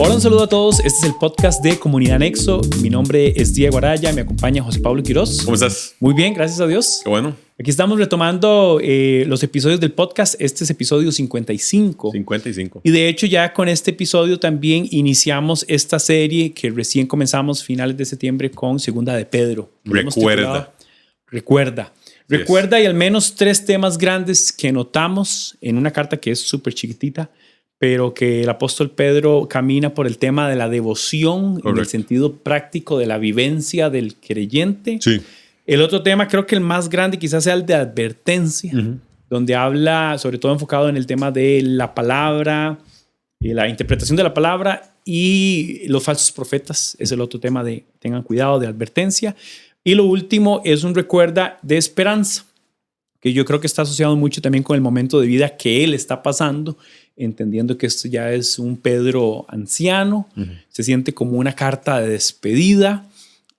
Hola, un saludo a todos. Este es el podcast de Comunidad Nexo. Mi nombre es Diego Araya, me acompaña José Pablo Quiroz. ¿Cómo estás? Muy bien, gracias a Dios. Qué bueno. Aquí estamos retomando los episodios del podcast. Este es episodio 55. 55. Y de hecho ya con este episodio también iniciamos esta serie que recién comenzamos finales de septiembre con Segunda de Pedro. Recuerda y al menos 3 temas grandes que notamos en una carta que es súper chiquitita, pero que el apóstol Pedro camina por el tema de la devoción. Correcto. En el sentido práctico de la vivencia del creyente. Sí. El otro tema, creo que el más grande quizás sea el de advertencia, donde habla sobre todo enfocado en el tema de la palabra, la interpretación de la palabra y los falsos profetas. Es el otro tema de tengan cuidado, de advertencia. Y lo último es un recuerda de esperanza, que yo creo que está asociado mucho también con el momento de vida que él está pasando, entendiendo que esto ya es un Pedro anciano, se siente como una carta de despedida.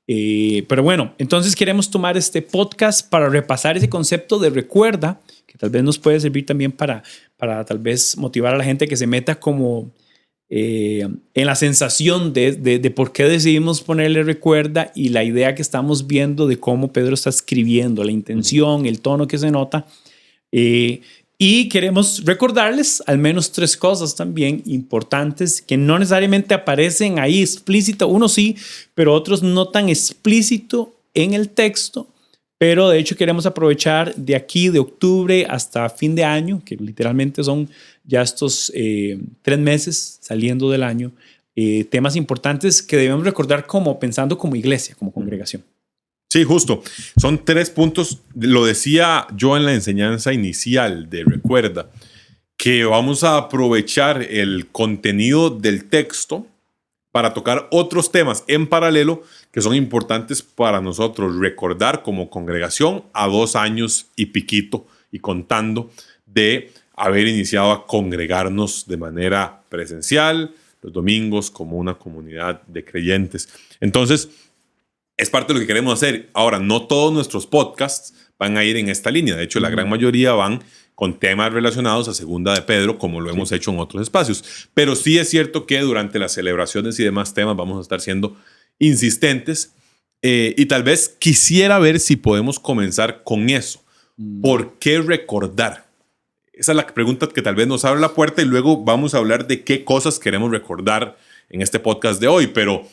Pero bueno, entonces queremos tomar este podcast para repasar ese concepto de recuerda, que tal vez nos puede servir también para tal vez motivar a la gente que se meta como en la sensación de por qué decidimos ponerle recuerda y la idea que estamos viendo de cómo Pedro está escribiendo, la intención, el tono que se nota. Y queremos recordarles al menos 3 cosas también importantes que no necesariamente aparecen ahí explícito. Unos sí, pero otros no tan explícito en el texto. Pero de hecho queremos aprovechar de aquí, de octubre hasta fin de año, que literalmente son ya estos 3 meses saliendo del año, temas importantes que debemos recordar como pensando como iglesia, como congregación. Sí, justo. Son 3 puntos. Lo decía yo en la enseñanza inicial de Recuerda, que vamos a aprovechar el contenido del texto para tocar otros temas en paralelo que son importantes para nosotros recordar como congregación a 2 años y piquito y contando de haber iniciado a congregarnos de manera presencial los domingos como una comunidad de creyentes. Entonces, es parte de lo que queremos hacer. Ahora, no todos nuestros podcasts van a ir en esta línea. De hecho, la gran mayoría van con temas relacionados a Segunda de Pedro, como lo hemos hecho en otros espacios. Pero sí es cierto que durante las celebraciones y demás temas vamos a estar siendo insistentes. Y tal vez quisiera ver si podemos comenzar con eso. ¿Por qué recordar? Esa es la pregunta que tal vez nos abre la puerta y luego vamos a hablar de qué cosas queremos recordar en este podcast de hoy. Pero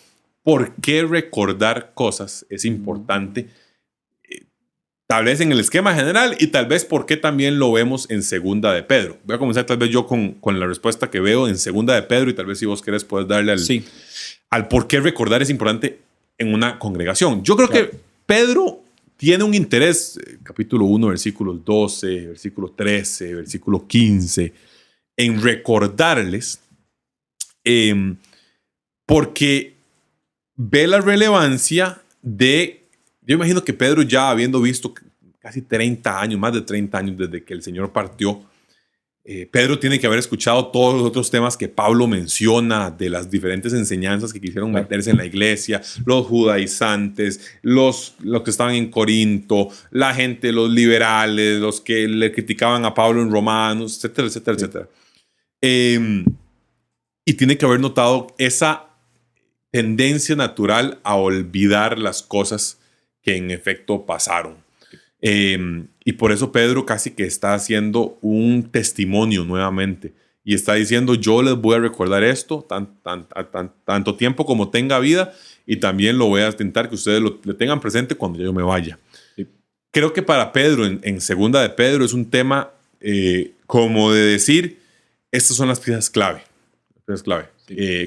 ¿por qué recordar cosas es importante? Tal vez en el esquema general y tal vez por qué también lo vemos en Segunda de Pedro. Voy a comenzar tal vez yo con la respuesta que veo en Segunda de Pedro y tal vez si vos querés puedes darle al por qué recordar es importante en una congregación. Yo creo que Pedro tiene un interés, capítulo 1, versículos 12, versículo 13, versículo 15, en recordarles porque ve la relevancia de, yo imagino que Pedro ya habiendo visto casi 30 años, más de 30 años desde que el Señor partió, Pedro tiene que haber escuchado todos los otros temas que Pablo menciona de las diferentes enseñanzas que quisieron meterse en la iglesia, los judaizantes, los que estaban en Corinto, la gente, los liberales, los que le criticaban a Pablo en Romanos, etcétera, etcétera, etcétera. Y tiene que haber notado esa tendencia natural a olvidar las cosas que en efecto pasaron. Y por eso Pedro casi que está haciendo un testimonio nuevamente y está diciendo yo les voy a recordar esto tanto tiempo como tenga vida y también lo voy a intentar que ustedes lo tengan presente cuando yo me vaya. Sí. Creo que para Pedro en Segunda de Pedro es un tema como de decir estas son las piezas clave.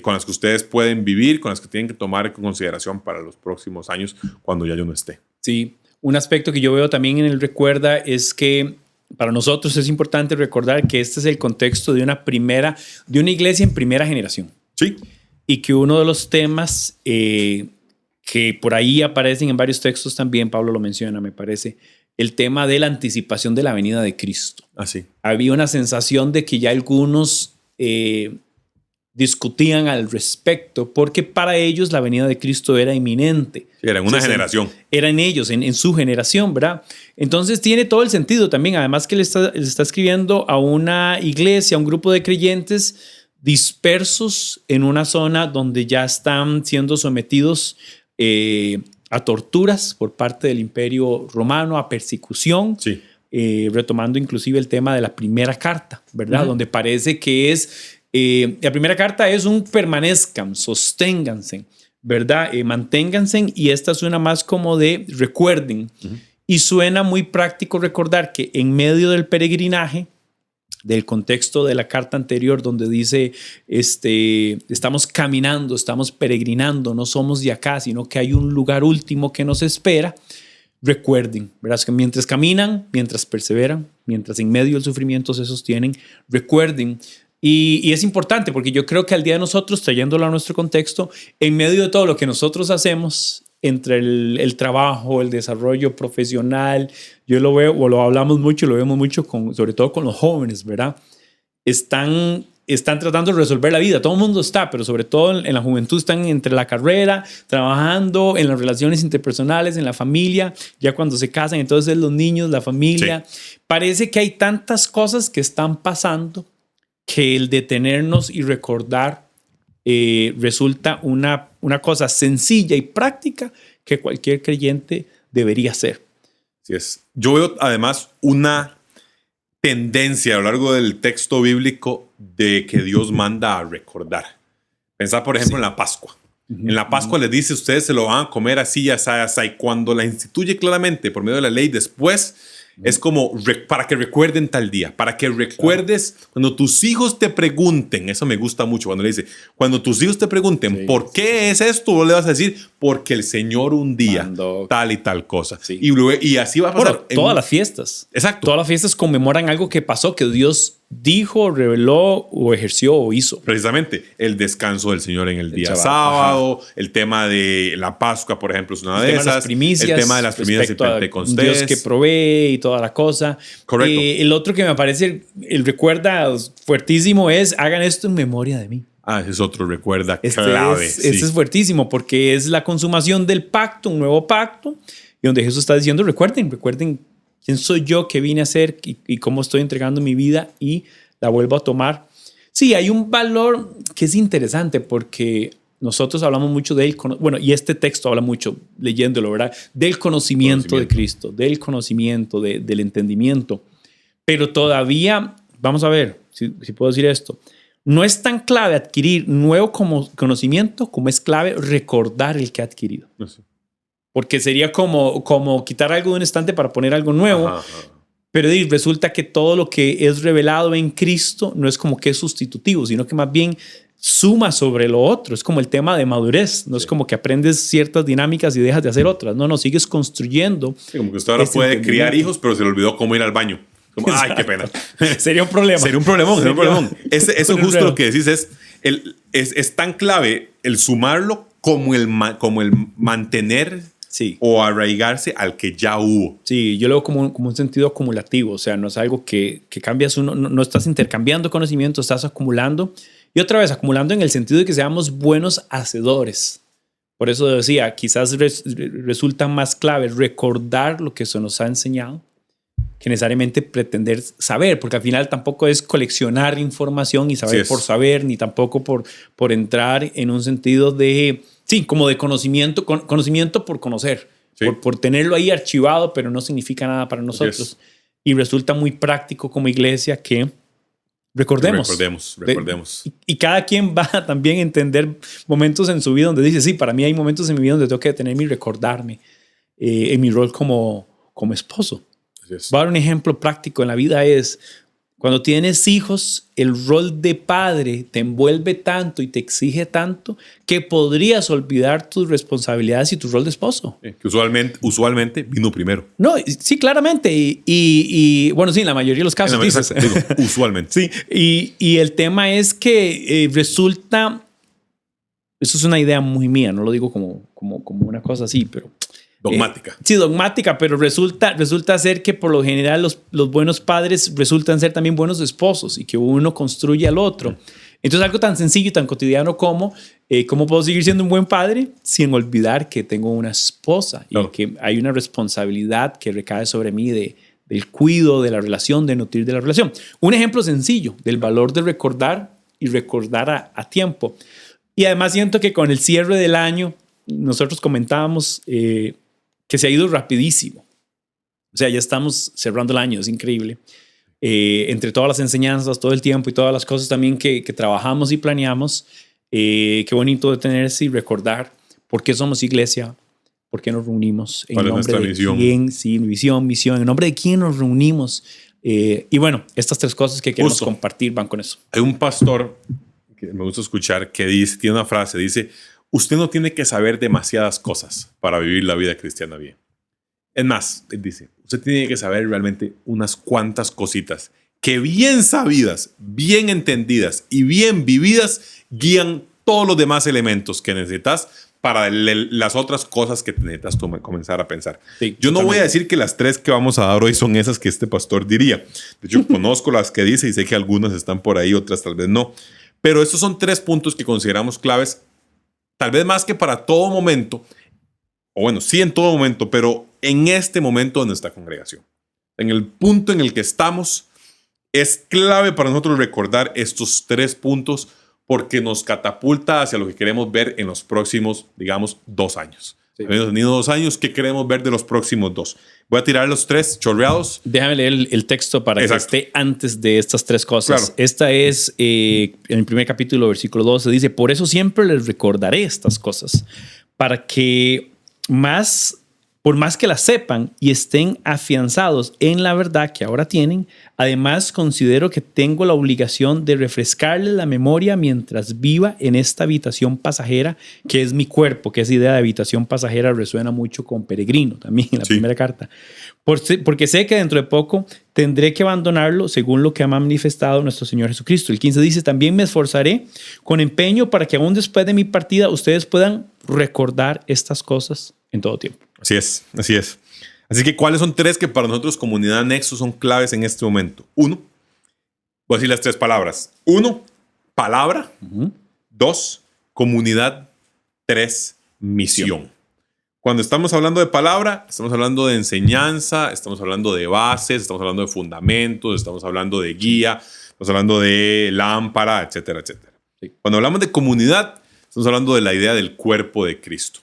Con las que ustedes pueden vivir, con las que tienen que tomar en consideración para los próximos años cuando ya yo no esté. Sí, un aspecto que yo veo también en el recuerda es que para nosotros es importante recordar que este es el contexto de una iglesia en primera generación. Sí. Y que uno de los temas que por ahí aparecen en varios textos también, Pablo lo menciona, me parece, el tema de la anticipación de la venida de Cristo. Así. Había una sensación de que ya algunos discutían al respecto, porque para ellos la venida de Cristo era inminente. Sí, era en una generación. Eran ellos, en su generación, ¿verdad? Entonces tiene todo el sentido también, además que le está escribiendo a una iglesia, a un grupo de creyentes dispersos en una zona donde ya están siendo sometidos a torturas por parte del Imperio Romano, a persecución, Sí. Retomando inclusive el tema de la primera carta, ¿verdad? Donde parece que es, la primera carta es un permanezcan, sosténganse, ¿verdad? Manténganse, y esta suena más como de recuerden. Y suena muy práctico recordar que en medio del peregrinaje, del contexto de la carta anterior donde dice, estamos caminando, estamos peregrinando, no somos de acá, sino que hay un lugar último que nos espera. Recuerden, ¿verdad? Que mientras caminan, mientras perseveran, mientras en medio del sufrimiento se sostienen, recuerden. Y es importante porque yo creo que al día de nosotros, trayéndolo a nuestro contexto, en medio de todo lo que nosotros hacemos, entre el trabajo, el desarrollo profesional, yo lo veo, o lo hablamos mucho, lo vemos mucho, sobre todo con los jóvenes, ¿verdad? Están tratando de resolver la vida. Todo el mundo está, pero sobre todo en la juventud están entre la carrera, trabajando, en las relaciones interpersonales, en la familia, ya cuando se casan, entonces los niños, la familia. Sí. Parece que hay tantas cosas que están pasando que el detenernos y recordar resulta una cosa sencilla y práctica que cualquier creyente debería hacer. Así es. Yo veo además una tendencia a lo largo del texto bíblico de que Dios manda a recordar. Pensá, por ejemplo, en la Pascua. En la Pascua les dice, ustedes se lo van a comer así, así, así. Y cuando la instituye claramente por medio de la ley, después es como para que recuerden tal día, para que recuerdes cuando tus hijos te pregunten. Eso me gusta mucho cuando le dice, cuando tus hijos te pregunten, ¿por qué es esto? Vos le vas a decir, porque el Señor un día mandó tal y tal cosa. Sí. Y así va a pasar. Bueno, todas las fiestas. Exacto. Todas las fiestas conmemoran algo que pasó, que Dios dijo, reveló o ejerció o hizo. Precisamente el descanso del Señor en el día sábado, el tema de la Pascua, por ejemplo, es una de esas. El tema de las primicias de Pentecostés. Dios que provee y toda la cosa. Correcto. El otro que me parece, el recuerda fuertísimo es, hagan esto en memoria de mí. Ese es otro recuerda clave. Este es fuertísimo porque es la consumación del pacto, un nuevo pacto, y donde Jesús está diciendo, recuerden quién soy yo, qué vine a hacer y cómo estoy entregando mi vida y la vuelvo a tomar. Sí, hay un valor que es interesante porque nosotros hablamos mucho de él, bueno, y este texto habla mucho, leyéndolo, ¿verdad? Del conocimiento de Cristo, del conocimiento, del entendimiento. Pero todavía, vamos a ver si puedo decir esto, no es tan clave adquirir nuevo conocimiento como es clave recordar el que ha adquirido. No sé. Porque sería como quitar algo de un estante para poner algo nuevo. Ajá. Pero resulta que todo lo que es revelado en Cristo no es como que es sustitutivo, sino que más bien suma sobre lo otro. Es como el tema de madurez. No es como que aprendes ciertas dinámicas y dejas de hacer otras. No, sigues construyendo. Sí, como que usted ahora puede criar hijos, pero se le olvidó cómo ir al baño. Como, ay, qué pena. Sería un problema. Sería un problemón. Eso justo lo que decís es tan clave el sumarlo como el mantener o arraigarse al que ya hubo. Sí, yo lo veo como un sentido acumulativo. O sea, no es algo que cambias uno. No estás intercambiando conocimiento, estás acumulando. Y otra vez, acumulando en el sentido de que seamos buenos hacedores. Por eso decía, quizás resulta más clave recordar lo que se nos ha enseñado que necesariamente pretender saber, porque al final tampoco es coleccionar información y saber por saber, ni tampoco por entrar en un sentido de, como de conocimiento por conocer, por tenerlo ahí archivado, pero no significa nada para nosotros. Y resulta muy práctico como iglesia que recordemos. Y cada quien va también a entender momentos en su vida donde dice, sí, para mí hay momentos en mi vida donde tengo que detenerme y recordarme en mi rol como esposo. Voy a dar un ejemplo práctico en la vida es cuando tienes hijos, el rol de padre te envuelve tanto y te exige tanto que podrías olvidar tus responsabilidades y tu rol de esposo. Que usualmente vino primero. No, sí, claramente. Y bueno, sí, en la mayoría de los casos. Usualmente. Sí, y el tema es que resulta, eso es una idea muy mía, no lo digo como una cosa así, pero... Dogmática. Sí, dogmática, pero resulta ser que por lo general los buenos padres resultan ser también buenos esposos y que uno construye al otro. Entonces algo tan sencillo y tan cotidiano como ¿cómo puedo seguir siendo un buen padre sin olvidar que tengo una esposa y que hay una responsabilidad que recae sobre mí del cuidado de la relación, de nutrir de la relación? Un ejemplo sencillo del valor de recordar y recordar a tiempo. Y además siento que con el cierre del año, nosotros comentábamos que se ha ido rapidísimo. O sea, ya estamos cerrando el año, es increíble. Entre todas las enseñanzas, todo el tiempo y todas las cosas también que trabajamos y planeamos, qué bonito detenerse y recordar por qué somos iglesia, por qué nos reunimos, en nombre de quién, sí, misión, en nombre de quién nos reunimos. Y bueno, estas tres cosas que queremos compartir van con eso. Hay un pastor que me gusta escuchar que dice, tiene una frase, dice, usted no tiene que saber demasiadas cosas para vivir la vida cristiana bien. Es más, él dice, usted tiene que saber realmente unas cuantas cositas que bien sabidas, bien entendidas y bien vividas guían todos los demás elementos que necesitas para las otras cosas que necesitas comenzar a pensar. Sí, yo no voy a decir que las tres que vamos a dar hoy son esas que este pastor diría. De hecho, conozco las que dice y sé que algunas están por ahí, otras tal vez no. Pero estos son tres puntos que consideramos claves, tal vez más que para todo momento, o bueno, sí en todo momento, pero en este momento de nuestra congregación. En el punto en el que estamos, es clave para nosotros recordar estos tres puntos porque nos catapulta hacia lo que queremos ver en los próximos, digamos, 2 años. Sí. Hemos tenido 2 años, ¿qué queremos ver de los próximos 2? Voy a tirar los 3 chorreados. Déjame leer el texto para que esté antes de estas 3 cosas. Claro. Esta es, en el primer capítulo, versículo 12, dice, por eso siempre les recordaré estas cosas, para que por más que las sepan y estén afianzados en la verdad que ahora tienen, además considero que tengo la obligación de refrescarles la memoria mientras viva en esta habitación pasajera, que es mi cuerpo, que esa idea de habitación pasajera resuena mucho con Peregrino también en la primera carta. Porque sé que dentro de poco tendré que abandonarlo según lo que ha manifestado nuestro Señor Jesucristo. El 15 dice, también me esforzaré con empeño para que aún después de mi partida ustedes puedan recordar estas cosas en todo tiempo. Así es, así es. Así que, ¿cuáles son 3 que para nosotros, Comunidad Nexo, son claves en este momento? 1, voy a decir las 3 palabras. 1, palabra. 2, comunidad. 3, misión. Cuando estamos hablando de palabra, estamos hablando de enseñanza, estamos hablando de bases, estamos hablando de fundamentos, estamos hablando de guía, estamos hablando de lámpara, etcétera, etcétera. Sí. Cuando hablamos de comunidad, estamos hablando de la idea del cuerpo de Cristo.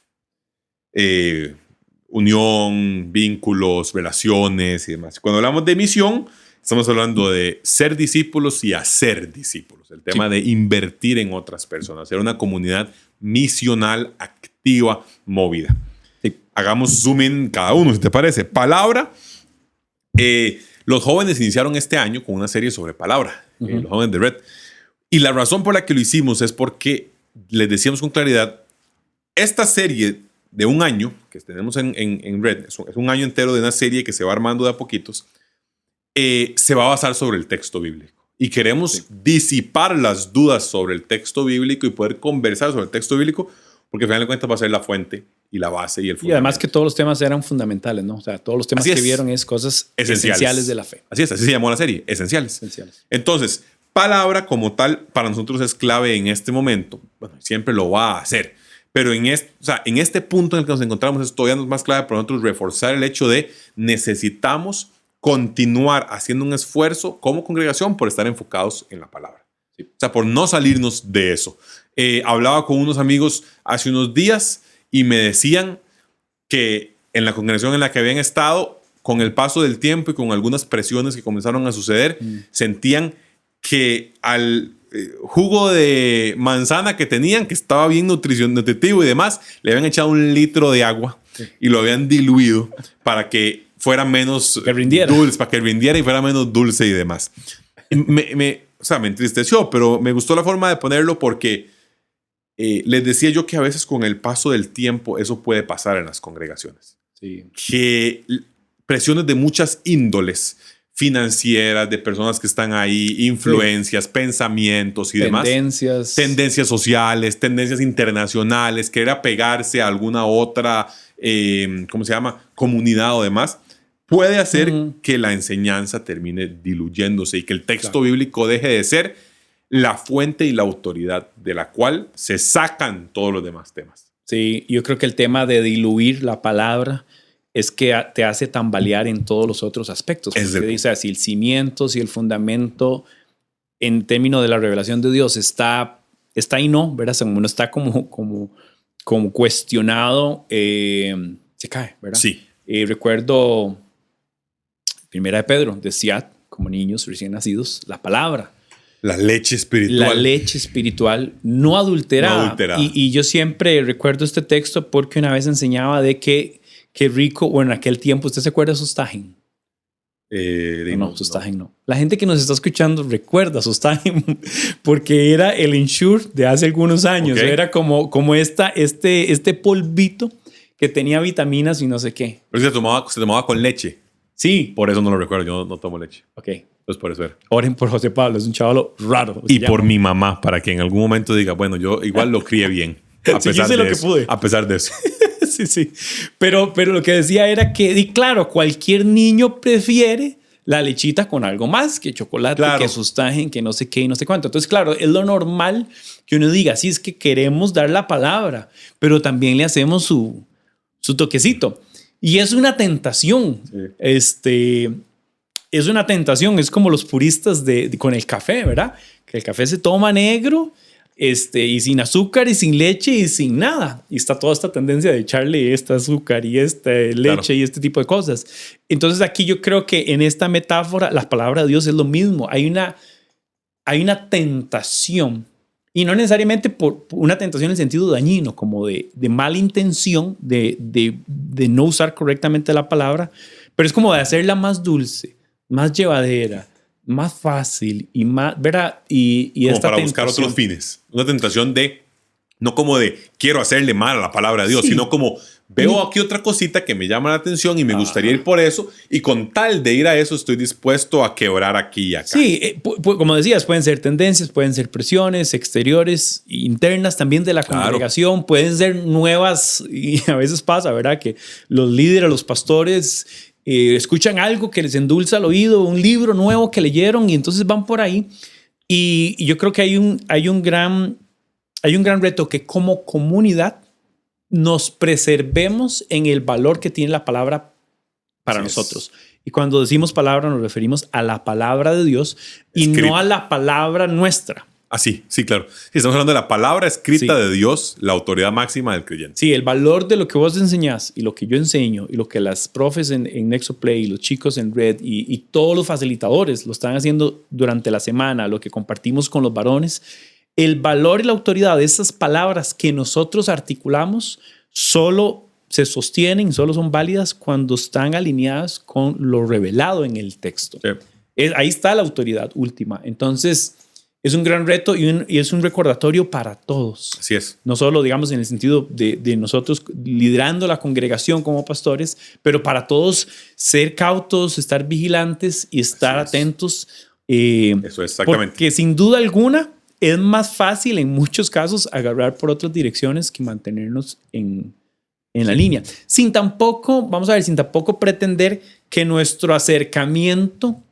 Unión, vínculos, relaciones y demás. Cuando hablamos de misión, estamos hablando de ser discípulos y hacer discípulos. El tema de invertir en otras personas, ser una comunidad misional, activa, movida. Sí. Hagamos zoom in cada uno, si te parece. Palabra. Los jóvenes iniciaron este año con una serie sobre palabra, los jóvenes de Red. Y la razón por la que lo hicimos es porque les decíamos con claridad, esta serie de un año que tenemos en Red, es un año entero de una serie que se va armando de a poquitos, se va a basar sobre el texto bíblico. Y queremos disipar las dudas sobre el texto bíblico y poder conversar sobre el texto bíblico, porque al final de cuentas va a ser la fuente y la base y el fundamento. Y además que todos los temas eran fundamentales, ¿no? O sea, todos los temas que vieron es cosas esenciales de la fe. Así es, así se llamó la serie, esenciales. Entonces, palabra como tal para nosotros es clave en este momento. Bueno, siempre lo va a hacer. Pero en este punto en el que nos encontramos es todavía más clave para nosotros reforzar el hecho de necesitamos continuar haciendo un esfuerzo como congregación por estar enfocados en la palabra. Sí. O sea, por no salirnos de eso. Hablaba con unos amigos hace unos días y me decían que en la congregación en la que habían estado, con el paso del tiempo y con algunas presiones que comenzaron a suceder, sentían que al jugo de manzana que tenían, que estaba bien nutritivo y demás, le habían echado 1 litro de agua y lo habían diluido para que fuera menos dulce, para que rindiera y fuera menos dulce y demás. Me entristeció, pero me gustó la forma de ponerlo porque les decía yo que a veces con el paso del tiempo eso puede pasar en las congregaciones. Sí. Que presiones de muchas índoles, financieras, de personas que están ahí, influencias, pensamientos y demás. Tendencias sociales, tendencias internacionales, querer apegarse a alguna otra, comunidad o demás, puede hacer que la enseñanza termine diluyéndose y que el texto bíblico deje de ser la fuente y la autoridad de la cual se sacan todos los demás temas. Sí, yo creo que el tema de diluir la palabra es que te hace tambalear en todos los otros aspectos. Dice, si el cimiento, si el fundamento en términos de la revelación de Dios está y no, ¿verdad? No está como cuestionado, se cae, ¿verdad? Sí. Recuerdo Primera de Pedro, decía, como niños recién nacidos, la palabra. La leche espiritual. La leche espiritual no adulterada. No adulterada. Y yo siempre recuerdo este texto porque una vez enseñaba de que rico, bueno, en aquel tiempo, ¿usted se acuerda de Sustagen? No, Sustagen no. La gente que nos está escuchando recuerda Sustagen porque era el Ensure de hace algunos años. Okay. Era como este polvito que tenía vitaminas y no sé qué. Pero se tomaba con leche. Sí. Por eso no lo recuerdo, yo no tomo leche. Ok. Pues por eso era. Oren por José Pablo, es un chavalo raro. Y por mi mamá, para que en algún momento diga, bueno, yo igual lo crié bien. A pesar hice de lo eso, que pude. A pesar de eso. Sí. Pero lo que decía era que, y claro, cualquier niño prefiere la lechita con algo más que chocolate, claro, que Sustagen, que no sé qué y no sé cuánto. Entonces, claro, es lo normal que uno diga, sí, es que queremos dar la palabra, pero también le hacemos su toquecito. Y es una tentación. Sí. Es una tentación. Es como los puristas con el café, ¿verdad? Que el café se toma negro, y sin azúcar y sin leche y sin nada. Y está toda esta tendencia de echarle este azúcar y esta leche, claro, y este tipo de cosas. Entonces aquí yo creo que en esta metáfora la palabra de Dios es lo mismo. Hay una tentación, y no necesariamente por una tentación en el sentido dañino, como de mala intención, de no usar correctamente la palabra, pero es como de hacerla más dulce, más llevadera, más fácil y más, ¿verdad? Y como esta para buscar otros fines. Una tentación no como de quiero hacerle mal a la palabra de Dios, sí, sino como veo aquí otra cosita que me llama la atención y me gustaría ir por eso, y con tal de ir a eso estoy dispuesto a quebrar aquí y acá. Sí, como decías, pueden ser tendencias, pueden ser presiones exteriores, internas también de la congregación, pueden ser nuevas, y a veces pasa, ¿verdad? Que los líderes, los pastores escuchan algo que les endulza el oído, un libro nuevo que leyeron y entonces van por ahí. Y yo creo que hay un gran reto que como comunidad nos preservemos en el valor que tiene la palabra para nosotros. Y cuando decimos palabra nos referimos a la palabra de Dios y no a la palabra nuestra. Sí, claro. Sí, estamos hablando de la palabra escrita de Dios, la autoridad máxima del creyente. Sí, el valor de lo que vos enseñás y lo que yo enseño y lo que las profes en NexoPlay y los chicos en Red y todos los facilitadores lo están haciendo durante la semana, lo que compartimos con los varones, el valor y la autoridad de esas palabras que nosotros articulamos solo se sostienen, solo son válidas cuando están alineadas con lo revelado en el texto. Sí. Ahí está la autoridad última. Entonces, es un gran reto y es un recordatorio para todos. Así es. No solo, digamos, en el sentido de nosotros liderando la congregación como pastores, pero para todos ser cautos, estar vigilantes y estar atentos. Eso es, exactamente. Porque sin duda alguna es más fácil en muchos casos agarrar por otras direcciones que mantenernos en la línea. Sin tampoco pretender que nuestro acercamiento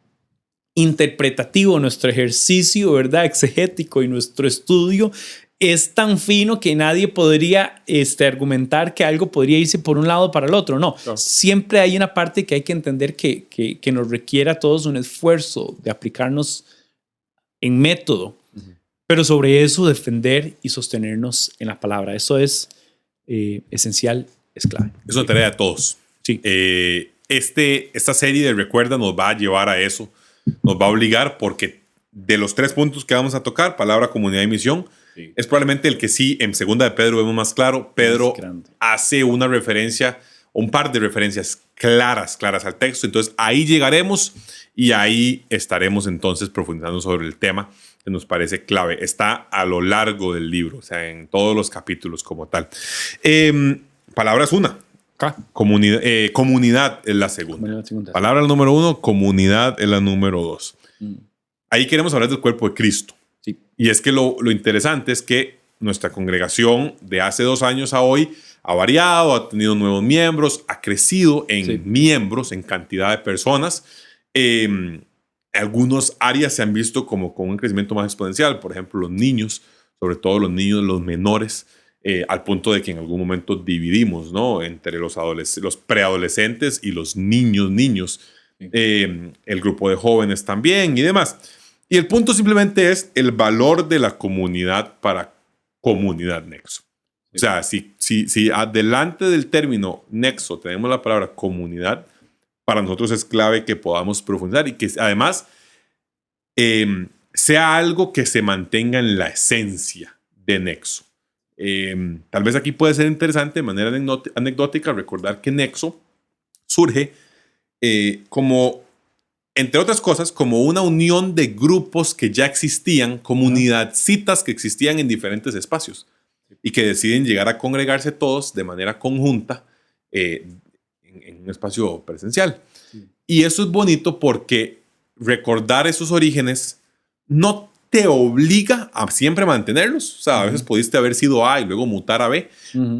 interpretativo, nuestro ejercicio, ¿verdad?, exegético y nuestro estudio es tan fino que nadie podría argumentar que algo podría irse por un lado o para el otro. No, siempre hay una parte que hay que entender que nos requiere a todos un esfuerzo de aplicarnos en método, pero sobre eso defender y sostenernos en la palabra. Eso es esencial, es clave. Es una tarea de todos. Sí. Esta serie de Recuerda nos va a llevar a eso. Nos va a obligar porque de los 3 puntos que vamos a tocar, palabra, comunidad y misión, es probablemente el que sí, en segunda de Pedro vemos más claro. Pedro hace una referencia, un par de referencias claras al texto. Entonces ahí llegaremos y ahí estaremos entonces profundizando sobre el tema que nos parece clave. Está a lo largo del libro, o sea, en todos los capítulos como tal. Palabra es una. Comunidad es la segunda. Palabra la número 1, comunidad es la número 2. Ahí queremos hablar del cuerpo de Cristo. Sí. Y es que lo interesante es que nuestra congregación de hace 2 años a hoy ha variado, ha tenido nuevos miembros, ha crecido en miembros, en cantidad de personas. Algunas áreas se han visto como con un crecimiento más exponencial. Por ejemplo, los niños, sobre todo los niños, los menores, al punto de que en algún momento dividimos, ¿no?, entre los preadolescentes y los niños. El grupo de jóvenes también y demás. Y el punto simplemente es el valor de la comunidad para comunidad Nexo. O sea, si adelante del término Nexo tenemos la palabra comunidad, para nosotros es clave que podamos profundizar y que además sea algo que se mantenga en la esencia de Nexo. Tal vez aquí puede ser interesante de manera anecdótica recordar que Nexo surge como, entre otras cosas, como una unión de grupos que ya existían, comunidadcitas que existían en diferentes espacios y que deciden llegar a congregarse todos de manera conjunta en un espacio presencial. Y eso es bonito porque recordar esos orígenes no te obliga a siempre mantenerlos. O sea, a veces pudiste haber sido A y luego mutar a B,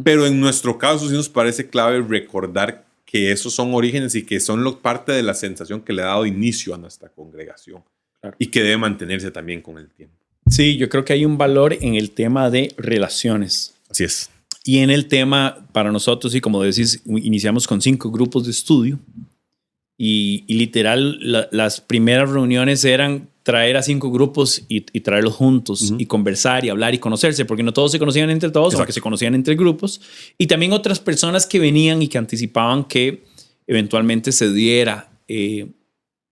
pero en nuestro caso sí nos parece clave recordar que esos son orígenes y que son parte de la sensación que le ha dado inicio a nuestra congregación. Claro. Y que debe mantenerse también con el tiempo. Sí, yo creo que hay un valor en el tema de relaciones. Así es. Y en el tema, para nosotros, y como decís, iniciamos con 5 grupos de estudio y literal las primeras reuniones eran traer a 5 grupos y traerlos juntos y conversar y hablar y conocerse, porque no todos se conocían entre todos, aunque se conocían entre grupos. Y también otras personas que venían y que anticipaban que eventualmente se diera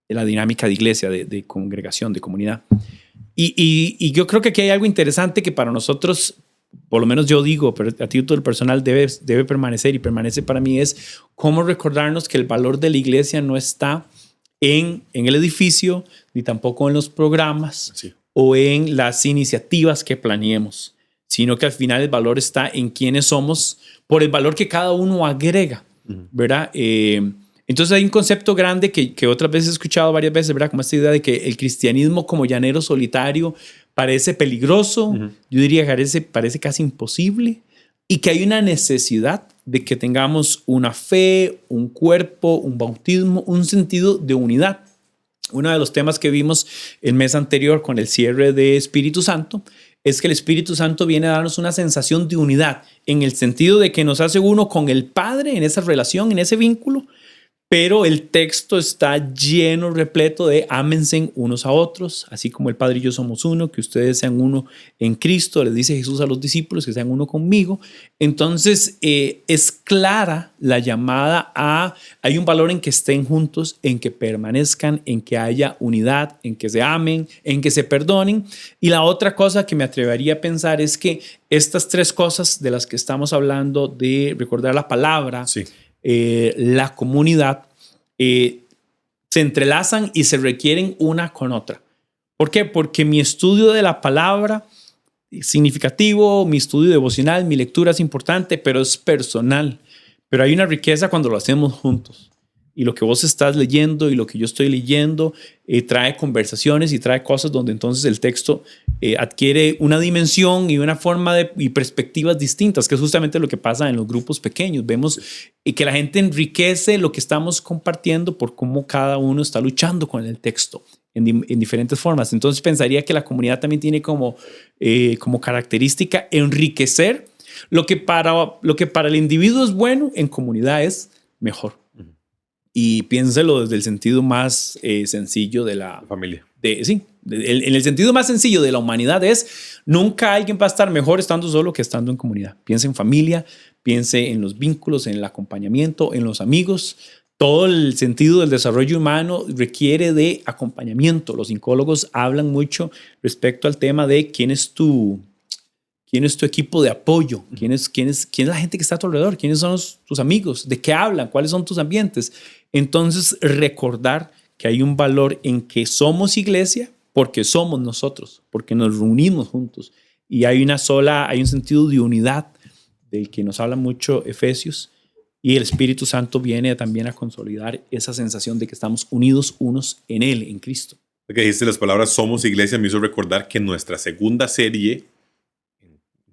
la dinámica de iglesia, de congregación, de comunidad. Y yo creo que aquí hay algo interesante que para nosotros, por lo menos yo digo, pero a título personal debe permanecer y permanece para mí, es cómo recordarnos que el valor de la iglesia no está en el edificio, ni tampoco en los programas o en las iniciativas que planeemos, sino que al final el valor está en quiénes somos por el valor que cada uno agrega, ¿verdad? Entonces hay un concepto grande que otras veces he escuchado varias veces, ¿verdad? Como esta idea de que el cristianismo como llanero solitario parece peligroso, yo diría que parece casi imposible, y que hay una necesidad de que tengamos una fe, un cuerpo, un bautismo, un sentido de unidad. Uno de los temas que vimos el mes anterior con el cierre de Espíritu Santo es que el Espíritu Santo viene a darnos una sensación de unidad en el sentido de que nos hace uno con el Padre en esa relación, en ese vínculo, pero el texto está lleno, repleto de ámense unos a otros, así como el Padre y yo somos uno, que ustedes sean uno en Cristo, les dice Jesús a los discípulos, que sean uno conmigo. Entonces es clara la llamada hay un valor en que estén juntos, en que permanezcan, en que haya unidad, en que se amen, en que se perdonen. Y la otra cosa que me atrevería a pensar es que estas 3 cosas de las que estamos hablando, de recordar la palabra, la comunidad, se entrelazan y se requieren una con otra. ¿Por qué? Porque mi estudio de la palabra es significativo, mi estudio devocional, mi lectura es importante, pero es personal. Pero hay una riqueza cuando lo hacemos juntos. Y lo que vos estás leyendo y lo que yo estoy leyendo trae conversaciones y trae cosas donde entonces el texto adquiere una dimensión y una forma y perspectivas distintas, que es justamente lo que pasa en los grupos pequeños. Vemos que la gente enriquece lo que estamos compartiendo por cómo cada uno está luchando con el texto en diferentes formas. Entonces pensaría que la comunidad también tiene como característica enriquecer lo que para el individuo es bueno, en comunidad es mejor. Y piénselo desde el sentido más sencillo de la familia. En el sentido más sencillo de la humanidad es nunca alguien va a estar mejor estando solo que estando en comunidad. Piense en familia, piense en los vínculos, en el acompañamiento, en los amigos. Todo el sentido del desarrollo humano requiere de acompañamiento. Los psicólogos hablan mucho respecto al tema de quién es tu equipo de apoyo, quién es la gente que está a tu alrededor, quiénes son tus amigos, de qué hablan, cuáles son tus ambientes. Entonces, recordar que hay un valor en que somos iglesia porque somos nosotros, porque nos reunimos juntos. Y hay un sentido de unidad del que nos habla mucho Efesios, y el Espíritu Santo viene también a consolidar esa sensación de que estamos unidos unos en Él, en Cristo. Lo que dijiste las palabras somos iglesia me hizo recordar que nuestra segunda serie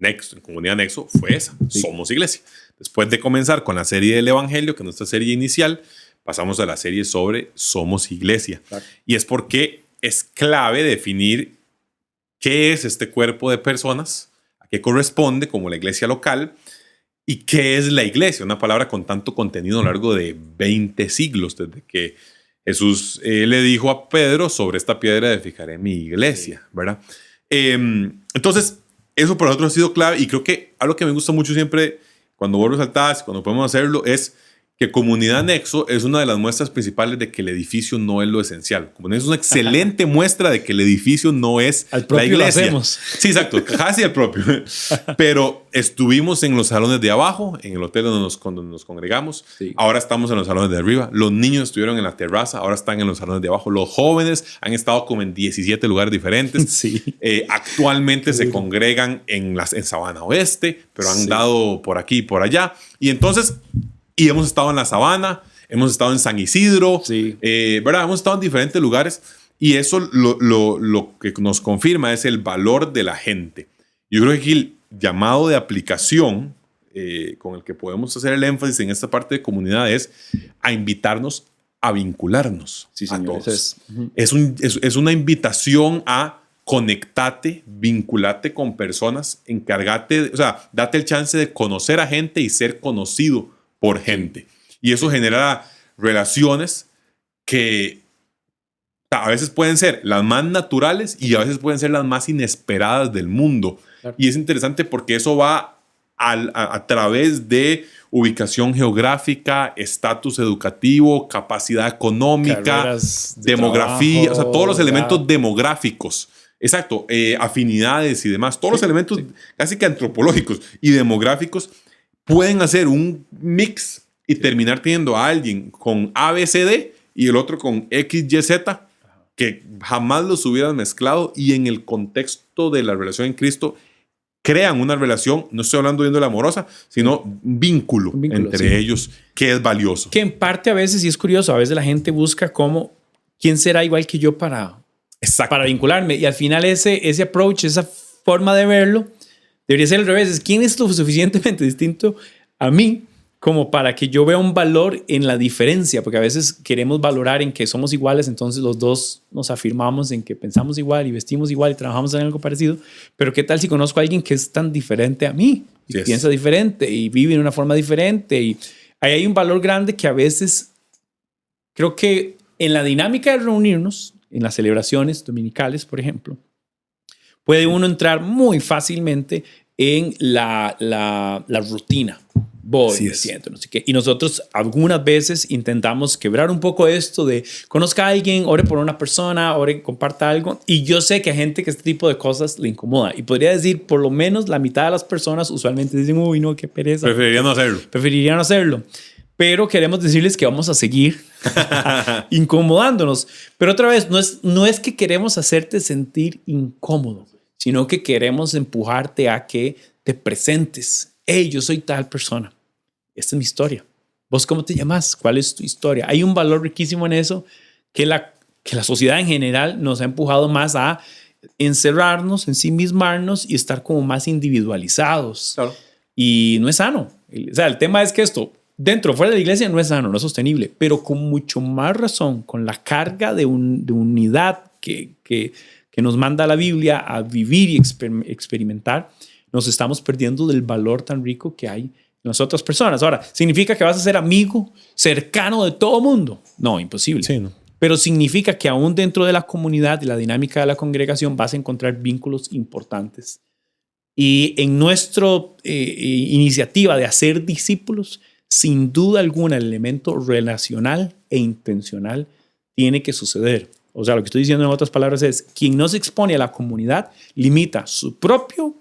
en Comunidad Nexo fue esa, Somos Iglesia. Después de comenzar con la serie del Evangelio, que es nuestra serie inicial, pasamos a la serie sobre Somos Iglesia. Claro. Y es porque es clave definir qué es este cuerpo de personas, a qué corresponde como la iglesia local y qué es la iglesia, una palabra con tanto contenido a lo largo de 20 siglos, desde que Jesús le dijo a Pedro, sobre esta piedra edificaré mi iglesia, ¿verdad? Entonces, eso para nosotros ha sido clave y creo que algo que me gusta mucho siempre cuando vos resaltás, cuando podemos hacerlo, es que Comunidad Nexo es una de las muestras principales de que el edificio no es lo esencial. Comunidad Nexo es una excelente muestra de que el edificio no es la iglesia. Lo hacemos. Sí, exacto, casi al propio. Pero estuvimos en los salones de abajo, en el hotel donde nos congregamos. Sí. Ahora estamos en los salones de arriba. Los niños estuvieron en la terraza, ahora están en los salones de abajo. Los jóvenes han estado como en 17 lugares diferentes. Sí. Actualmente se congregan en Sabana Oeste, pero han dado por aquí y por allá. Y entonces... Y hemos estado en la Sabana, hemos estado en San Isidro, ¿verdad? Hemos estado en diferentes lugares y eso lo que nos confirma es el valor de la gente. Yo creo que aquí el llamado de aplicación con el que podemos hacer el énfasis en esta parte de comunidad es a invitarnos a vincularnos a todos. Es una invitación a conectate, vinculate con personas, encárgate, o sea, date el chance de conocer a gente y ser conocido por gente. Y eso genera relaciones que a veces pueden ser las más naturales y a veces pueden ser las más inesperadas del mundo. Claro. Y es interesante porque eso va a través de ubicación geográfica, estatus educativo, capacidad económica, demografía, trabajo, o sea, todos los elementos demográficos. Exacto, afinidades y demás. Todos los elementos casi que antropológicos y demográficos pueden hacer un mix y terminar teniendo a alguien con ABCD y el otro con XYZ que jamás los hubieran mezclado y en el contexto de la relación en Cristo crean una relación, no estoy hablando de índole amorosa, sino un vínculo entre ellos que es valioso. Que en parte a veces, y es curioso, a veces la gente busca cómo, ¿quién será igual que yo para vincularme? Y al final ese approach, esa forma de verlo, debería ser al revés. Es quién es lo suficientemente distinto a mí como para que yo vea un valor en la diferencia, porque a veces queremos valorar en que somos iguales, entonces los dos nos afirmamos en que pensamos igual y vestimos igual y trabajamos en algo parecido, pero ¿qué tal si conozco a alguien que es tan diferente a mí? Y piensa diferente y vive de una forma diferente y ahí hay un valor grande que a veces creo que en la dinámica de reunirnos, en las celebraciones dominicales, por ejemplo, puede uno entrar muy fácilmente en la rutina. Voy, me siento, no sé qué. Y nosotros algunas veces intentamos quebrar un poco esto de conozca a alguien, ore por una persona, ore, comparta algo. Y yo sé que hay gente que este tipo de cosas le incomoda. Y podría decir, por lo menos la mitad de las personas usualmente dicen, uy, no, qué pereza. Preferirían no hacerlo. Pero queremos decirles que vamos a seguir incomodándonos. Pero otra vez, no es que queremos hacerte sentir incómodo, sino que queremos empujarte a que te presentes. Hey, yo soy tal persona. Esta es mi historia. ¿Vos cómo te llamas? ¿Cuál es tu historia? Hay un valor riquísimo en eso que la sociedad en general nos ha empujado más a encerrarnos, ensimismarnos y estar como más individualizados. Claro. Y no es sano. O sea, el tema es que esto, dentro o fuera de la iglesia, no es sano, no es sostenible, pero con mucho más razón, con la carga de unidad que nos manda la Biblia a vivir y experimentar, nos estamos perdiendo del valor tan rico que hay en las otras personas. Ahora, ¿significa que vas a ser amigo cercano de todo mundo? No, imposible. Sí, no. Pero significa que aún dentro de la comunidad y la dinámica de la congregación vas a encontrar vínculos importantes. Y en nuestra iniciativa de hacer discípulos, sin duda alguna, el elemento relacional e intencional tiene que suceder. O sea, lo que estoy diciendo en otras palabras es, quien no se expone a la comunidad limita su propio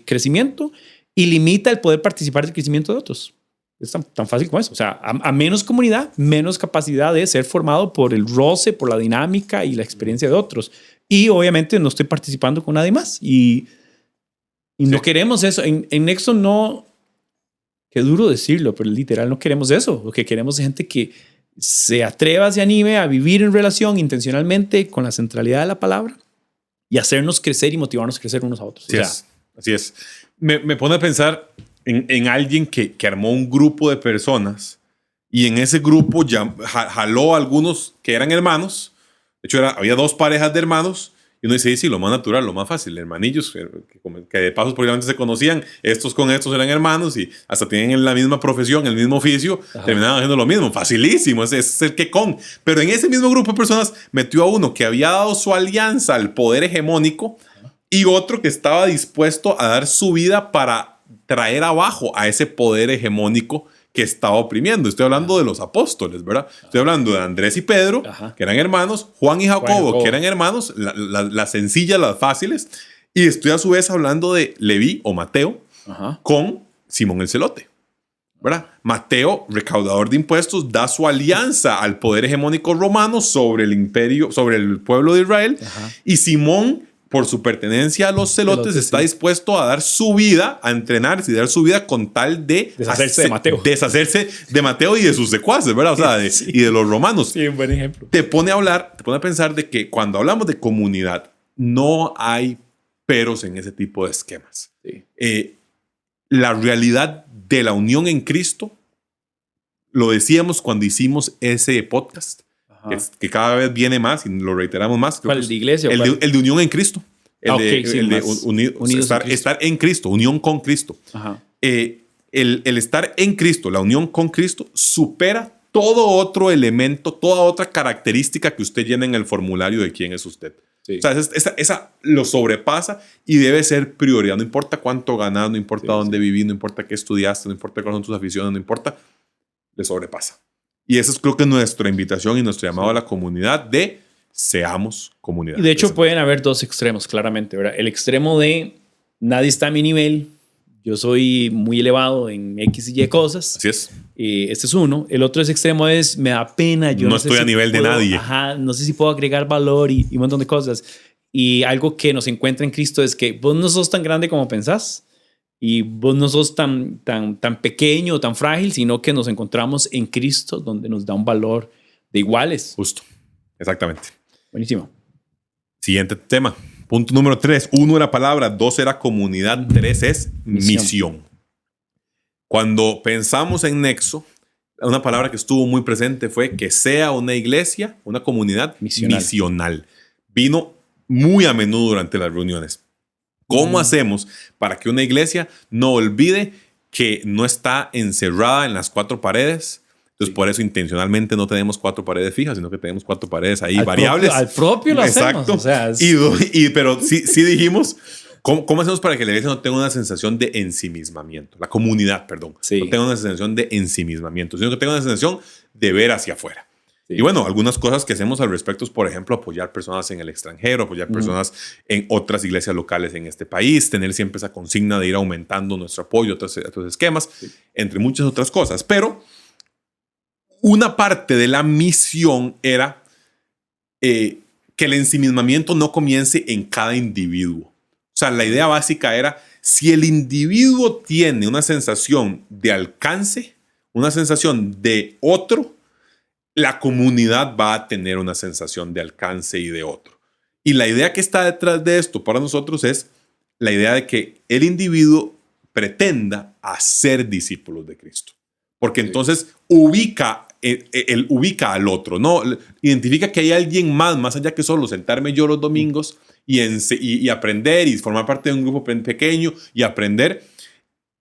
crecimiento y limita el poder participar del crecimiento de otros. Es tan fácil como eso. O sea, a menos comunidad, menos capacidad de ser formado por el roce, por la dinámica y la experiencia de otros. Y obviamente no estoy participando con nadie más. Y no queremos eso. En Nexo no, qué duro decirlo, pero literal no queremos eso. Lo que queremos es gente que se atreva, se anime a vivir en relación intencionalmente con la centralidad de la palabra y hacernos crecer y motivarnos a crecer unos a otros. Así es. Me pone a pensar en alguien que armó un grupo de personas y en ese grupo ya jaló a algunos que eran hermanos. De hecho, había dos parejas de hermanos Y uno dice, sí, lo más natural, lo más fácil, hermanillos, que de paso probablemente se conocían, estos con estos eran hermanos y hasta tienen la misma profesión, el mismo oficio, terminaban haciendo lo mismo, facilísimo, ese es el que con. Pero en ese mismo grupo de personas metió a uno que había dado su alianza al poder hegemónico y otro que estaba dispuesto a dar su vida para traer abajo a ese poder hegemónico que estaba oprimiendo. Estoy hablando de los apóstoles, ¿verdad? Estoy hablando de Andrés y Pedro, que eran hermanos, Juan y Jacobo, que eran hermanos, las sencillas, las fáciles, y estoy a su vez hablando de Leví o Mateo con Simón el Celote, ¿verdad? Mateo, recaudador de impuestos, da su alianza al poder hegemónico romano sobre el imperio, sobre el pueblo de Israel, y Simón, por su pertenencia a los celotes, está dispuesto a dar su vida, a entrenarse y dar su vida con tal de deshacerse de Mateo. Deshacerse de Mateo y de sus secuaces, ¿verdad? O sea, y de los romanos. Sí, un buen ejemplo. Te pone a pensar de que cuando hablamos de comunidad, no hay peros en ese tipo de esquemas. Sí. La realidad de la unión en Cristo, lo decíamos cuando hicimos ese podcast, que cada vez viene más y lo reiteramos más. ¿Cuál de iglesia? El de unión en Cristo. Estar en Cristo, unión con Cristo. El estar en Cristo, la unión con Cristo, supera todo otro elemento, toda otra característica que usted llena en el formulario de quién es usted. Sí. O sea, esa lo sobrepasa y debe ser prioridad. No importa cuánto ganas, no importa dónde vivís, no importa qué estudiaste, no importa cuáles son tus aficiones, no importa, le sobrepasa. Y esa es, creo que, nuestra invitación y nuestro llamado a la comunidad de seamos comunidad. Y de hecho pueden haber dos extremos, claramente, ¿verdad? El extremo de nadie está a mi nivel, yo soy muy elevado en X y Y cosas. Así es. Este es uno. El otro extremo es me da pena. Yo no estoy a nivel de nadie. No sé si puedo agregar valor y un montón de cosas. Y algo que nos encuentra en Cristo es que vos no sos tan grande como pensás. Y vos no sos tan pequeño o tan frágil, sino que nos encontramos en Cristo, donde nos da un valor de iguales. Justo. Exactamente. Buenísimo. Siguiente tema. Punto número 3. 1 era palabra, 2 era comunidad, 3 es misión. Cuando pensamos en Nexo, una palabra que estuvo muy presente fue que sea una iglesia, una comunidad misional. Vino muy a menudo durante las reuniones. ¿Cómo hacemos para que una iglesia no olvide que no está encerrada en las 4 paredes? Entonces, por eso intencionalmente no tenemos 4 paredes fijas, sino que tenemos 4 paredes ahí variables. Al propio lo hacemos. Exacto. O sea, pero sí dijimos, ¿cómo hacemos para que la iglesia no tenga una sensación de ensimismamiento? La comunidad, perdón. No tenga una sensación de ensimismamiento, sino que tenga una sensación de ver hacia afuera. Sí. Y bueno, algunas cosas que hacemos al respecto es, por ejemplo, apoyar personas en el extranjero, apoyar personas en otras iglesias locales en este país, tener siempre esa consigna de ir aumentando nuestro apoyo, otros esquemas, entre muchas otras cosas. Pero una parte de la misión era que el ensimismamiento no comience en cada individuo. O sea, la idea básica era, si el individuo tiene una sensación de alcance, una sensación de otro, la comunidad va a tener una sensación de alcance y de otro. Y la idea que está detrás de esto para nosotros es la idea de que el individuo pretenda hacer discípulos de Cristo. Porque entonces ubica al otro, ¿no? Identifica que hay alguien más allá que solo sentarme yo los domingos y aprender y formar parte de un grupo pequeño y aprender.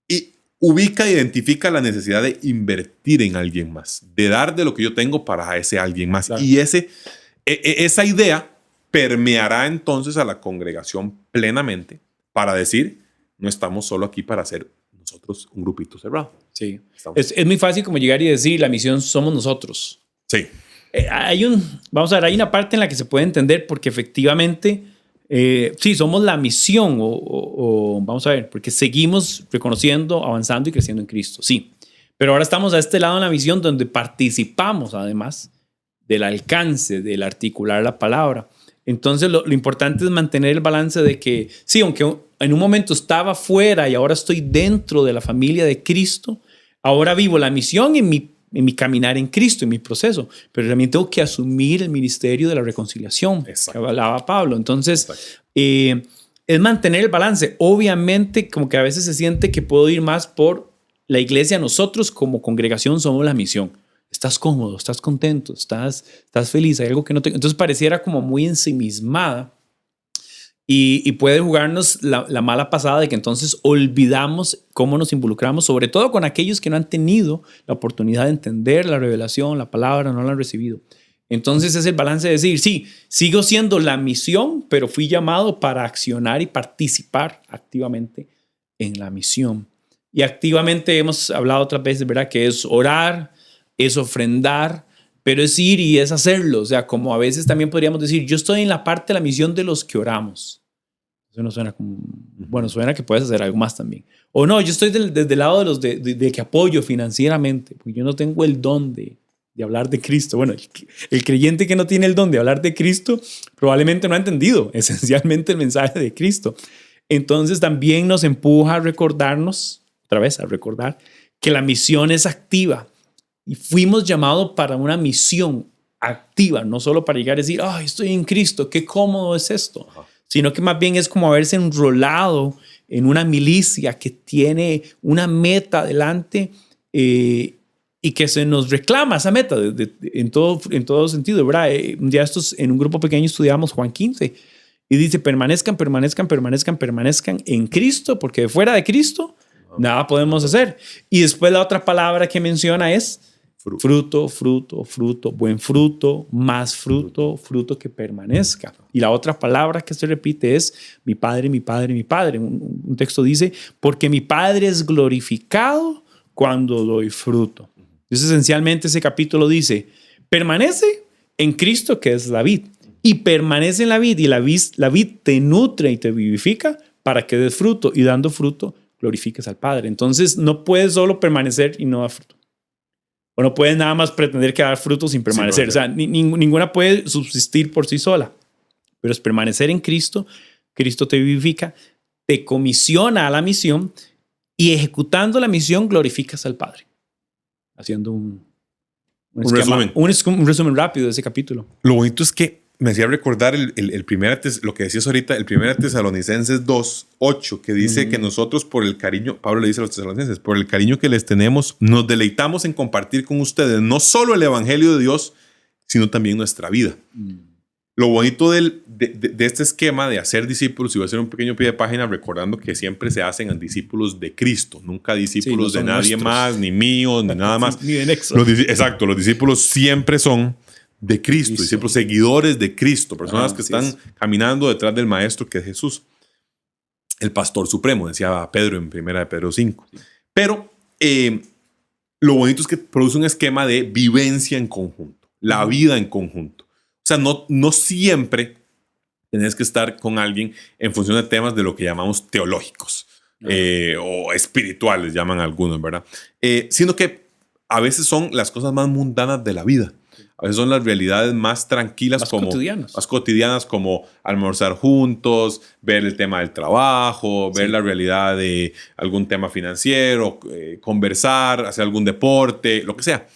Y identifica la necesidad de invertir en alguien más, de dar de lo que yo tengo para ese alguien más. Claro. Y esa idea permeará entonces a la congregación plenamente para decir, no estamos solo aquí para hacer nosotros un grupito cerrado. Sí. Es muy fácil como llegar y decir, la misión somos nosotros. Sí. Hay una parte en la que se puede entender porque efectivamente, sí, somos la misión vamos a ver, porque seguimos reconociendo, avanzando y creciendo en Cristo. Sí. Pero ahora estamos a este lado de la misión donde participamos además del alcance, del articular la palabra. Entonces lo importante es mantener el balance de que, sí, aunque en un momento estaba fuera y ahora estoy dentro de la familia de Cristo, ahora vivo la misión en mi caminar en Cristo, en mi proceso, pero también tengo que asumir el ministerio de la reconciliación. Exacto. Que hablaba Pablo. Entonces, es mantener el balance. Obviamente, como que a veces se siente que puedo ir más por la iglesia. Nosotros como congregación somos la misión. Estás cómodo, estás contento, estás feliz, hay algo que no te... Entonces pareciera como muy ensimismada Y puede jugarnos la mala pasada de que entonces olvidamos cómo nos involucramos, sobre todo con aquellos que no han tenido la oportunidad de entender la revelación, la palabra, no la han recibido. Entonces es el balance de decir, sí, sigo siendo la misión, pero fui llamado para accionar y participar activamente en la misión. Y activamente hemos hablado otras veces, ¿verdad? Que es orar, es ofrendar, pero es ir y es hacerlo. O sea, como a veces también podríamos decir, yo estoy en la parte de la misión de los que oramos. Eso no suena como, bueno, suena que puedes hacer algo más también. O no, yo estoy desde el lado de los de que apoyo financieramente, porque yo no tengo el don de hablar de Cristo. Bueno, el creyente que no tiene el don de hablar de Cristo probablemente no ha entendido esencialmente el mensaje de Cristo. Entonces también nos empuja a recordarnos, otra vez a recordar, que la misión es activa. Y fuimos llamados para una misión activa, no solo para llegar a decir, ay, estoy en Cristo, qué cómodo es esto. Sino que más bien es como haberse enrolado en una milicia que tiene una meta delante y que se nos reclama esa meta en todo sentido, ¿verdad? Un día en un grupo pequeño estudiamos Juan 15 y dice, permanezcan en Cristo, porque fuera de Cristo nada podemos hacer. Y después la otra palabra que menciona es fruto, buen fruto, más fruto, fruto que permanezca. Y la otra palabra que se repite es mi Padre, mi Padre, mi Padre. Un texto dice, porque mi Padre es glorificado cuando doy fruto. Entonces, esencialmente ese capítulo dice, permanece en Cristo, que es la vid, y permanece en la vid, y la vid te nutre y te vivifica para que des fruto, y dando fruto glorifiques al Padre. Entonces, no puedes solo permanecer y no dar fruto. O no puedes nada más pretender que dar fruto sin permanecer. O sea, ninguna puede subsistir por sí sola. Pero es permanecer en Cristo. Cristo te vivifica, te comisiona a la misión y ejecutando la misión glorificas al Padre. Haciendo un resumen rápido de ese capítulo. Lo bonito es que me hacía recordar lo que decías ahorita, el 1 Tesalonicenses 2:8, que dice que nosotros por el cariño, Pablo le dice a los tesalonicenses, por el cariño que les tenemos, nos deleitamos en compartir con ustedes no solo el evangelio de Dios, sino también nuestra vida. Lo bonito de este esquema de hacer discípulos, y voy a hacer un pequeño pie de página recordando que siempre se hacen discípulos de Cristo, nunca discípulos de nadie más, ni míos, ni nada más. Ni de Nexo. Exacto, los discípulos siempre son de Cristo, discípulos seguidores de Cristo, personas que están caminando detrás del Maestro que es Jesús, el Pastor Supremo, decía Pedro en 1 Pedro 5. Sí. Pero lo bonito es que produce un esquema de vivencia en conjunto, la vida en conjunto. O sea, no siempre tenés que estar con alguien en función de temas de lo que llamamos teológicos o espirituales, llaman algunos, ¿verdad? Sino que a veces son las cosas más mundanas de la vida. A veces son las realidades más tranquilas, más cotidianas, como almorzar juntos, ver el tema del trabajo, ver la realidad de algún tema financiero, conversar, hacer algún deporte, lo que sea.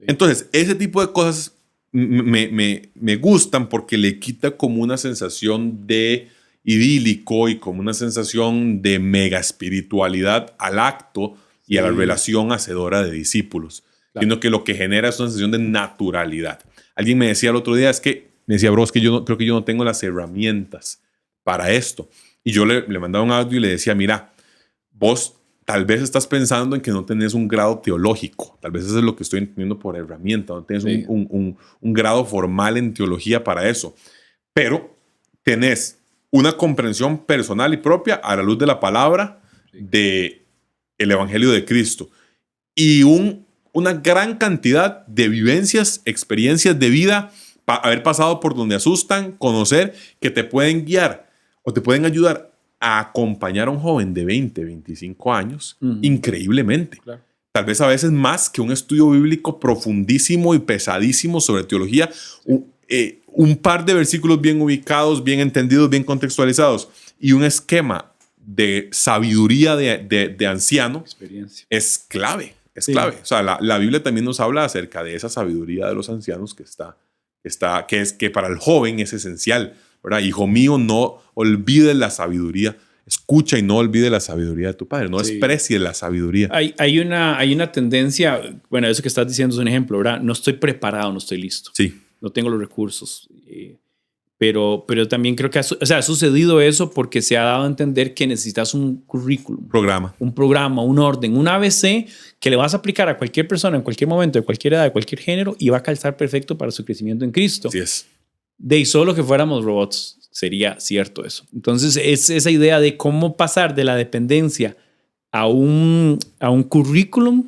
Entonces, ese tipo de cosas me gustan porque le quita como una sensación de idílico y como una sensación de mega espiritualidad al acto y a la relación hacedora de discípulos. Claro. Sino que lo que genera es una sensación de naturalidad. Alguien me decía el otro día, bro, es que creo que yo no tengo las herramientas para esto. Y yo le mandaba un audio y le decía, mira, vos tal vez estás pensando en que no tenés un grado teológico. Tal vez eso es lo que estoy entendiendo por herramienta. No tenés un grado formal en teología para eso. Pero tenés una comprensión personal y propia a la luz de la palabra del Evangelio de Cristo. Y una gran cantidad de vivencias, experiencias de vida, haber pasado por donde asustan, conocer, que te pueden guiar o te pueden ayudar a acompañar a un joven de 20, 25 años increíblemente. Claro. Tal vez a veces más que un estudio bíblico profundísimo y pesadísimo sobre teología, un par de versículos bien ubicados, bien entendidos, bien contextualizados y un esquema de sabiduría de anciano es clave. Es clave. O sea, la Biblia también nos habla acerca de esa sabiduría de los ancianos que para el joven es esencial, ¿verdad? Hijo mío, no olvides la sabiduría. Escucha y no olvides la sabiduría de tu padre. No desprecies la sabiduría. Hay una tendencia, bueno, eso que estás diciendo es un ejemplo, ¿verdad? No estoy preparado, no estoy listo. Sí. No tengo los recursos. Pero también creo que ha sucedido eso porque se ha dado a entender que necesitas un currículum. Un programa, un orden, un ABC que le vas a aplicar a cualquier persona en cualquier momento, de cualquier edad, de cualquier género y va a calzar perfecto para su crecimiento en Cristo. Así es. De ahí solo que fuéramos robots sería cierto eso. Entonces es esa idea de cómo pasar de la dependencia a un currículum.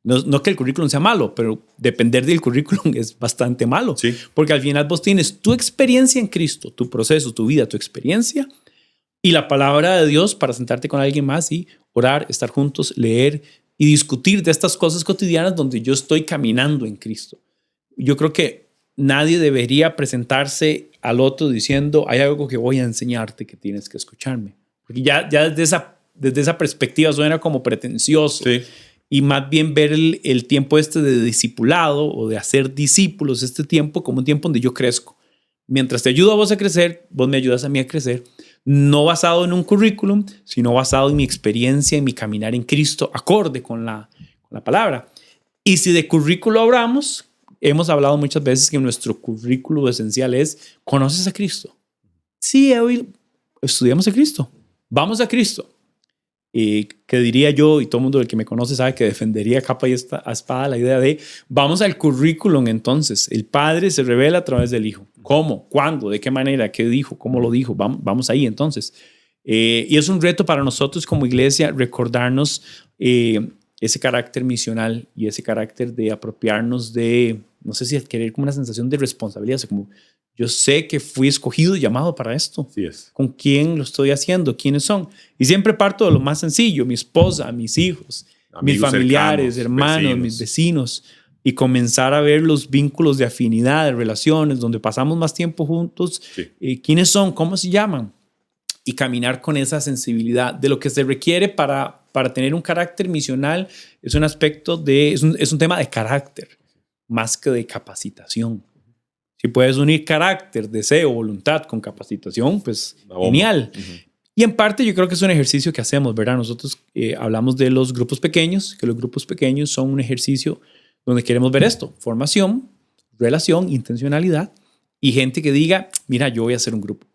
No que el currículum sea malo, pero depender del currículum es bastante malo. Sí. Porque al final vos tienes tu experiencia en Cristo, tu proceso, tu vida, tu experiencia y la palabra de Dios para sentarte con alguien más y orar, estar juntos, leer y discutir de estas cosas cotidianas donde yo estoy caminando en Cristo. Yo creo que nadie debería presentarse al otro diciendo hay algo que voy a enseñarte que tienes que escucharme. Porque ya desde esa perspectiva suena como pretencioso. Sí. Y más bien ver el tiempo de discipulado o de hacer discípulos, este tiempo como un tiempo donde yo crezco. Mientras te ayudo a vos a crecer, vos me ayudas a mí a crecer, no basado en un currículum, sino basado en mi experiencia, en mi caminar en Cristo, acorde con la palabra. Y si de currículo hablamos, hemos hablado muchas veces que nuestro currículo esencial es, ¿conoces a Cristo? Sí, hoy estudiamos a Cristo, vamos a Cristo. Que diría yo, y todo el mundo el que me conoce sabe que defendería capa y espada la idea de vamos al currículum entonces. El Padre se revela a través del Hijo. ¿Cómo? ¿Cuándo? ¿De qué manera? ¿Qué dijo? ¿Cómo lo dijo? Vamos ahí entonces. Y es un reto para nosotros como iglesia recordarnos ese carácter misional y ese carácter de apropiarnos de, no sé si adquirir como una sensación de responsabilidad, o sea, como yo sé que fui escogido y llamado para esto. Así es. ¿Con quién lo estoy haciendo? ¿Quiénes son? Y siempre parto de lo más sencillo, mi esposa, mis hijos, amigos, mis familiares, cercanos, hermanos, mis vecinos, y comenzar a ver los vínculos de afinidad, de relaciones, donde pasamos más tiempo juntos. Sí. ¿Quiénes son? ¿Cómo se llaman? Y caminar con esa sensibilidad de lo que se requiere para tener un carácter misional. Es un aspecto es un tema de carácter, más que de capacitación. Si puedes unir carácter, deseo, voluntad con capacitación, pues genial. Y en parte yo creo que es un ejercicio que hacemos, ¿verdad? Nosotros hablamos de los grupos pequeños, que los grupos pequeños son un ejercicio donde queremos ver esto, formación, relación, intencionalidad y gente que diga, mira, yo voy a hacer un grupo.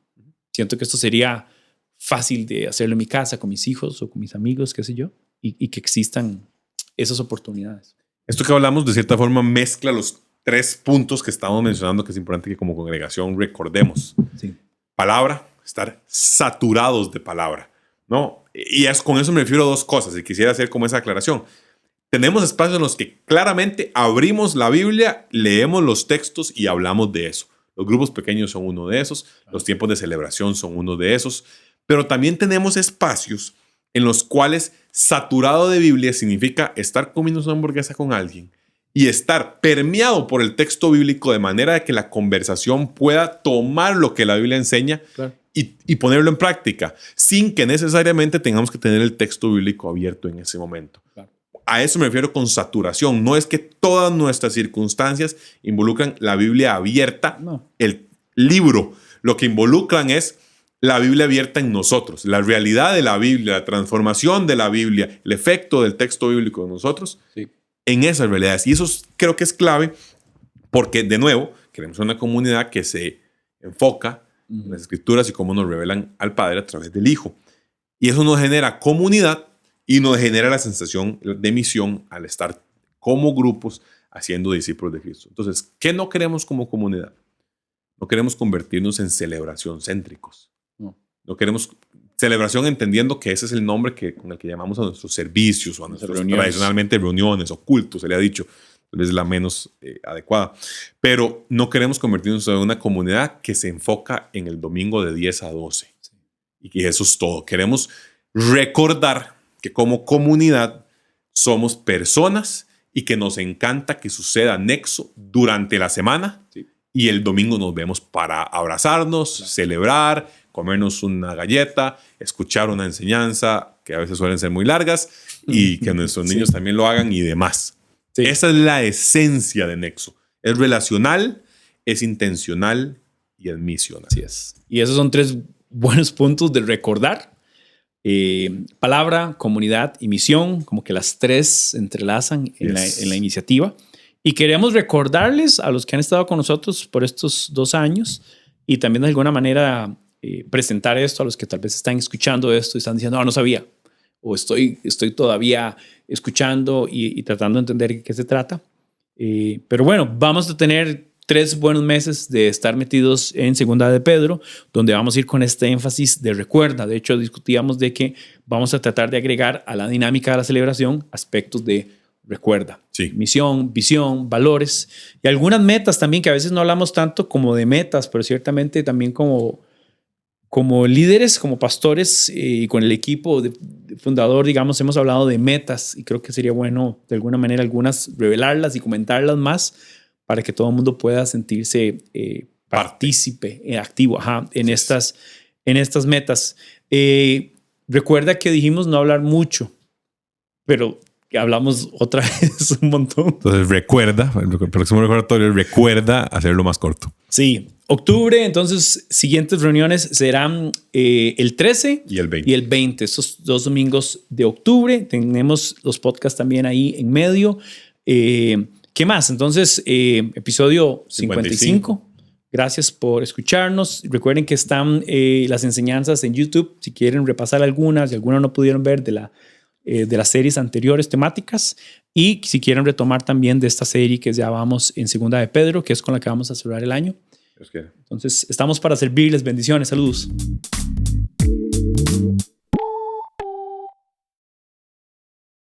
Siento que esto sería fácil de hacerlo en mi casa, con mis hijos o con mis amigos, qué sé yo, y que existan esas oportunidades. Esto que hablamos de cierta forma mezcla los 3 puntos que estamos mencionando que es importante que como congregación recordemos. Sí. Palabra, estar saturados de palabra, ¿no? Y con eso me refiero a 2 cosas y quisiera hacer como esa aclaración. Tenemos espacios en los que claramente abrimos la Biblia, leemos los textos y hablamos de eso. Los grupos pequeños son uno de esos, los tiempos de celebración son uno de esos, pero también tenemos espacios en los cuales saturado de Biblia significa estar comiendo una hamburguesa con alguien y estar permeado por el texto bíblico de manera de que la conversación pueda tomar lo que la Biblia enseña, claro, y ponerlo en práctica, sin que necesariamente tengamos que tener el texto bíblico abierto en ese momento. Claro. A eso me refiero con saturación. No es que todas nuestras circunstancias involucran la Biblia abierta, no. El libro. Lo que involucran es la Biblia abierta en nosotros, la realidad de la Biblia, la transformación de la Biblia, el efecto del texto bíblico en nosotros. Sí. En esas realidades. Y eso creo que es clave porque, de nuevo, queremos una comunidad que se enfoca en las Escrituras y cómo nos revelan al Padre a través del Hijo. Y eso nos genera comunidad y nos genera la sensación de misión al estar como grupos haciendo discípulos de Cristo. Entonces, ¿qué no queremos como comunidad? No queremos convertirnos en celebración céntricos. No queremos celebración entendiendo que ese es el nombre con el que llamamos a nuestros servicios o a nuestras tradicionalmente reuniones o cultos, se le ha dicho, tal vez es la menos adecuada. Pero no queremos convertirnos en una comunidad que se enfoca en el domingo de 10 a 12. Sí. Y que eso es todo. Queremos recordar que como comunidad somos personas y que nos encanta que suceda nexo durante la semana. Sí. Y el domingo nos vemos para abrazarnos, claro, celebrar, comernos una galleta, escuchar una enseñanza que a veces suelen ser muy largas y que nuestros niños también lo hagan y demás. Sí. Esa es la esencia de Nexo. Es relacional, es intencional y es misional. Así es. Y esos son 3 buenos puntos de recordar. Palabra, comunidad y misión, como que las 3 se entrelazan en la iniciativa. Y queremos recordarles a los que han estado con nosotros por estos 2 años y también de alguna manera presentar esto a los que tal vez están escuchando esto y están diciendo, no sabía, o estoy todavía escuchando y tratando de entender de qué se trata. Pero bueno, vamos a tener 3 buenos meses de estar metidos en Segunda de Pedro, donde vamos a ir con este énfasis de recuerda. De hecho, discutíamos de que vamos a tratar de agregar a la dinámica de la celebración aspectos de recuerda. Sí. Misión, visión, valores y algunas metas también, que a veces no hablamos tanto como de metas, pero ciertamente también como líderes, como pastores y con el equipo de fundador, digamos, hemos hablado de metas y creo que sería bueno de alguna manera algunas revelarlas y comentarlas más para que todo el mundo pueda sentirse partícipe, activo en estas metas. Recuerda que dijimos no hablar mucho, pero que hablamos otra vez un montón. Entonces recuerda, el próximo recordatorio, recuerda hacerlo más corto. Sí, octubre, entonces siguientes reuniones serán el 13 y el 20. Y el 20, esos 2 domingos de octubre. Tenemos los podcasts también ahí en medio. ¿Qué más? Entonces, episodio 55. Gracias por escucharnos. Recuerden que están las enseñanzas en YouTube. Si quieren repasar algunas, si algunas no pudieron ver de las series anteriores temáticas. Y si quieren retomar también de esta serie que ya vamos en Segunda de Pedro, que es con la que vamos a cerrar el año. Entonces, estamos para servirles. Bendiciones. Saludos.